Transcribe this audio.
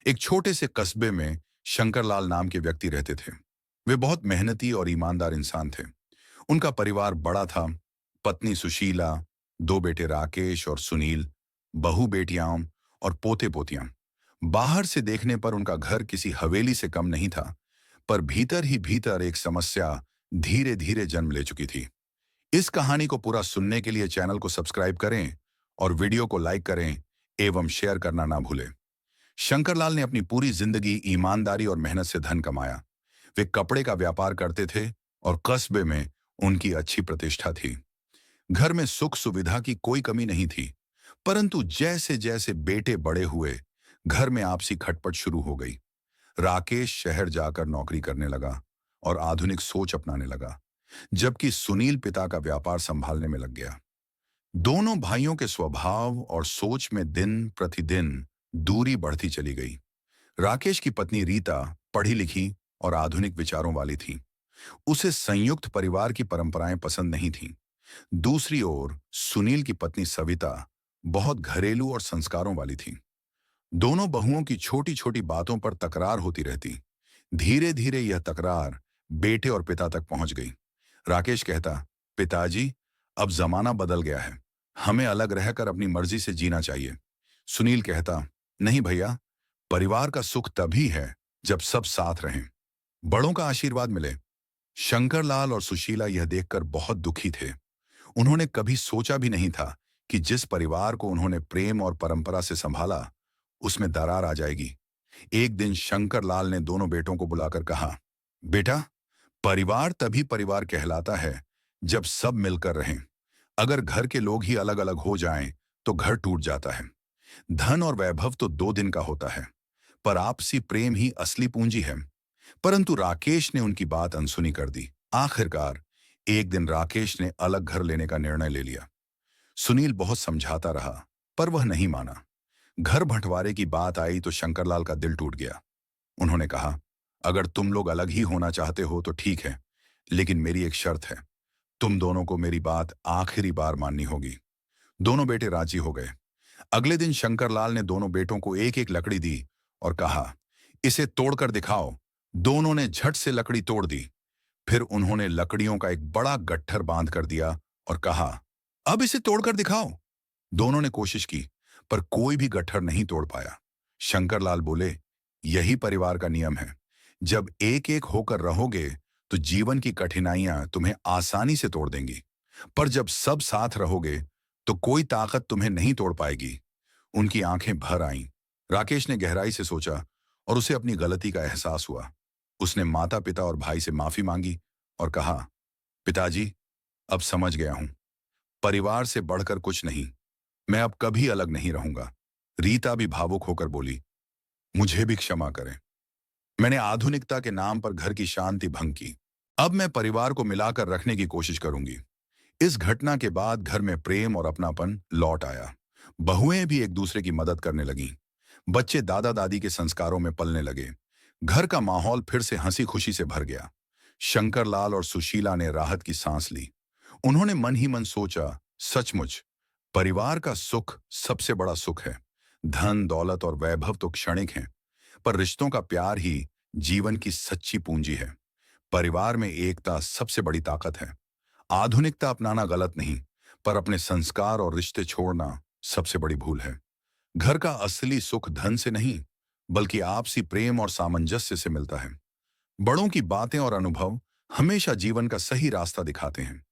एक छोटे से कस्बे में शंकरलाल नाम के व्यक्ति रहते थे। वे बहुत मेहनती और ईमानदार इंसान थे। उनका परिवार बड़ा था। पत्नी सुशीला, दो बेटे राकेश और सुनील, बहू बेटियां और पोते पोतियां। बाहर से देखने पर उनका घर किसी हवेली से कम नहीं था, पर भीतर ही भीतर एक समस्या धीरे धीरे जन्म ले चुकी थी। इस कहानी को पूरा सुनने के लिए चैनल को सब्सक्राइब करें और वीडियो को लाइक करें एवं शेयर करना ना भूलें। शंकरलाल ने अपनी पूरी जिंदगी ईमानदारी और मेहनत से धन कमाया। वे कपड़े का व्यापार करते थे और कस्बे में उनकी अच्छी प्रतिष्ठा थी। घर में सुख सुविधा की कोई कमी नहीं थी। परंतु जैसे जैसे बेटे बड़े हुए, घर में आपसी खटपट शुरू हो गई। राकेश शहर जाकर नौकरी करने लगा और आधुनिक सोच अपनाने लगा, जबकि सुनील पिता का व्यापार संभालने में लग गया। दोनों भाइयों के स्वभाव और सोच में दिन प्रतिदिन दूरी बढ़ती चली गई। राकेश की पत्नी रीता पढ़ी लिखी और आधुनिक विचारों वाली थी। उसे संयुक्त परिवार की परंपराएं पसंद नहीं थीं। दूसरी ओर सुनील की पत्नी सविता बहुत घरेलू और संस्कारों वाली थी। दोनों बहुओं की छोटी छोटी बातों पर तकरार होती रहती। धीरे धीरे यह तकरार बेटे और पिता तक पहुंच गई। राकेश कहता, पिताजी, अब जमाना बदल गया है। हमें अलग रहकर अपनी मर्जी से जीना चाहिए। सुनील कहता, नहीं भैया, परिवार का सुख तभी है जब सब साथ रहें, बड़ों का आशीर्वाद मिले। शंकरलाल और सुशीला यह देखकर बहुत दुखी थे। उन्होंने कभी सोचा भी नहीं था कि जिस परिवार को उन्होंने प्रेम और परंपरा से संभाला, उसमें दरार आ जाएगी। एक दिन शंकरलाल ने दोनों बेटों को बुलाकर कहा, बेटा, परिवार तभी परिवार कहलाता है जब सब मिलकर रहें। अगर घर के लोग ही अलग अलग हो जाएं, तो घर टूट जाता है। धन और वैभव तो 2 दिन का होता है, पर आपसी प्रेम ही असली पूंजी है। परंतु राकेश ने उनकी बात अनसुनी कर दी। आखिरकार एक दिन राकेश ने अलग घर लेने का निर्णय ले लिया। सुनील बहुत समझाता रहा, पर वह नहीं माना। घर बंटवारे की बात आई तो शंकरलाल का दिल टूट गया। उन्होंने कहा, अगर तुम लोग अलग ही होना चाहते हो तो ठीक है, लेकिन मेरी एक शर्त है। तुम दोनों को मेरी बात आखिरी बार माननी होगी। दोनों बेटे राजी हो गए। अगले दिन शंकरलाल ने दोनों बेटों को एक एक लकड़ी दी और कहा, इसे तोड़कर दिखाओ। दोनों ने झट से लकड़ी तोड़ दी। फिर उन्होंने लकड़ियों का एक बड़ा गट्ठर बांध कर दिया और कहा, अब इसे तोड़कर दिखाओ। दोनों ने कोशिश की, पर कोई भी गट्ठर नहीं तोड़ पाया। शंकरलाल बोले, यही परिवार का नियम है। जब एक एक होकर रहोगे तो जीवन की कठिनाइयां तुम्हें आसानी से तोड़ देंगी, पर जब सब साथ रहोगे तो कोई ताकत तुम्हें नहीं तोड़ पाएगी। उनकी आंखें भर आईं। राकेश ने गहराई से सोचा और उसे अपनी गलती का एहसास हुआ। उसने माता पिता और भाई से माफी मांगी और कहा, पिताजी, अब समझ गया हूं, परिवार से बढ़कर कुछ नहीं। मैं अब कभी अलग नहीं रहूंगा। रीता भी भावुक होकर बोली, मुझे भी क्षमा करें। मैंने आधुनिकता के नाम पर घर की शांति भंग की। अब मैं परिवार को मिलाकर रखने की कोशिश करूंगी। इस घटना के बाद घर में प्रेम और अपनापन लौट आया। बहुएं भी एक दूसरे की मदद करने लगीं। बच्चे दादा दादी के संस्कारों में पलने लगे। घर का माहौल फिर से हंसी खुशी से भर गया। शंकरलाल और सुशीला ने राहत की सांस ली। उन्होंने मन ही मन सोचा, सचमुच परिवार का सुख सबसे बड़ा सुख है। धन दौलत और वैभव तो क्षणिक हैं, पर रिश्तों का प्यार ही जीवन की सच्ची पूंजी है। परिवार में एकता सबसे बड़ी ताकत है। आधुनिकता अपनाना गलत नहीं, पर अपने संस्कार और रिश्ते छोड़ना सबसे बड़ी भूल है। घर का असली सुख धन से नहीं, बल्कि आपसी प्रेम और सामंजस्य से मिलता है। बड़ों की बातें और अनुभव हमेशा जीवन का सही रास्ता दिखाते हैं।